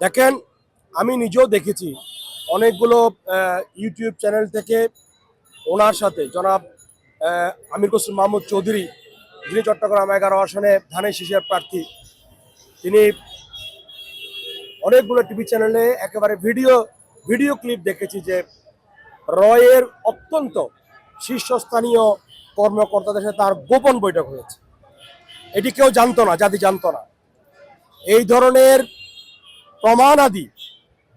দেখেন, আমি নিজেও দেখেছি অনেকগুলো ইউটিউব চ্যানেল থেকে ওনার সাথে জনাব আমির খসরু মাহমুদ চৌধুরী, যিনি চট্টগ্রাম 11 আসনে ধানের শীষের প্রার্থী, তিনি অনেকগুলো টিভি চ্যানেলে একেবারে ভিডিও ক্লিপ দেখেছি যে রয়ের অত্যন্ত শীর্ষস্থানীয় কর্মকর্তাদের সাথে তার গোপন বৈঠক হয়েছে। এটি কেউ জানতো না, জাতি জানতো না। এই ধরনের প্রমাণাদি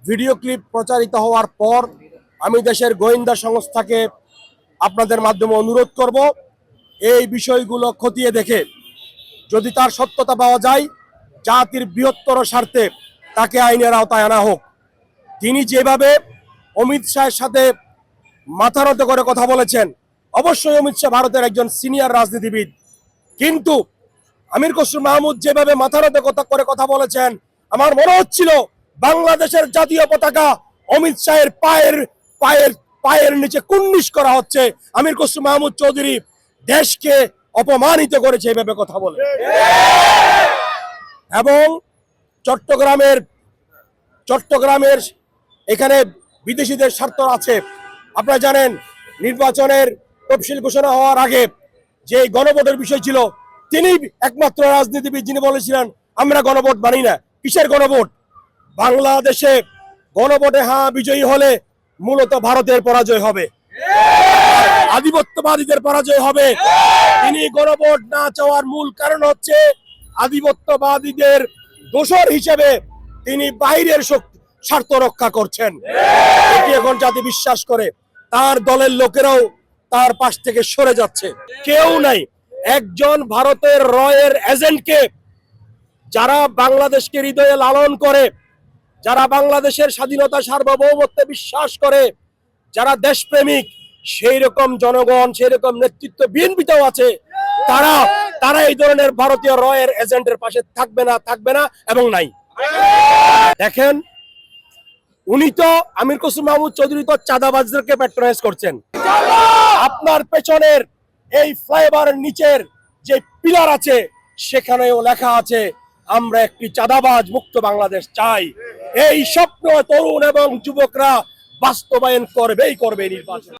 ভিডিও ক্লিপ প্রচারিত হওয়ার পর আমি দেশের গোয়েন্দা সংস্থাকে আপনাদের মাধ্যমে অনুরোধ করব, এই বিষয়গুলো খতিয়ে দেখে যদি তার সত্যতা পাওয়া যায়, জাতির বৃহত্তর স্বার্থে তাকে আইনের আওতায় আনা হোক। তিনি যেভাবে অমিত শাহের সাথে মাথা নত করে কথা বলেছেন, অবশ্যই অমিত শাহ ভারতের একজন সিনিয়র রাজনীতিবিদ, কিন্তু আমির খসরু মাহমুদ যেভাবে মাথা নত করে কথা বলেছেন, আমার মনে হচ্ছিল বাংলাদেশের জাতীয় পতাকা অমিত শাহের পায়ের পায়ের পায়ের নিচে কুর্নিশ করা হচ্ছে। আমির খসরু মাহমুদ চৌধুরী দেশকে অপমানিত করেছে এভাবে কথা বলে। এবং চট্টগ্রামের এখানে বিদেশিদের স্বার্থ আছে। আপনারা জানেন, নির্বাচনের তফসিল ঘোষণা হওয়ার আগে যে গণভোটের বিষয় ছিল, তিনি একমাত্র রাজনীতিবিদ যিনি বলেছিলেন আমরা গণভোট মানি না। কিসের গণভোট? বাংলাদেশে গণভোটে হ্যাঁ বিজয়ী হলে মূলত ভারতের পরাজয় হবে, আধিপত্যবাদীদের পরাজয় হবে। তিনি গণভোট না চাওয়ার মূল কারণ হচ্ছে আধিপত্যবাদীদের দোসর হিসেবে তিনি বাইরের স্বার্থ রক্ষা করছেন। এটি এখন জাতি বিশ্বাস করে। তার দলের লোকেরাও তার পাশ থেকে সরে যাচ্ছে। কেউ নাই, একজন ভারতের রয়ের এজেন্টকে, যারা বাংলাদেশকে হৃদয়ে লালন করে, যারা বাংলাদেশের স্বাধীনতা সার্বভৌমত্বে বিশ্বাস করে, যারা দেশপ্রেমিক, সেই রকম জনগণ, সেই রকম নেতৃত্ব বিএনপিতেও আছে, তারা এই ধরনের ভারতীয় রয়ের এজেন্টের পাশে থাকবে না এবং নাই। দেখেন, উনি তো আমির খসরু মাহমুদ চৌধুরী তো চাঁদাবাজদেরকে প্যাট্রোনাইজ করছেন। আপনার পেছনের এই ফ্লাইওভারের নিচের যে পিলার আছে, সেখানেও লেখা আছে আমরা একটি চাঁদাবাজ মুক্ত বাংলাদেশ চাই। এই স্বপ্ন তরুণ এবং যুবকরা বাস্তবায়ন করবে নির্বাচন।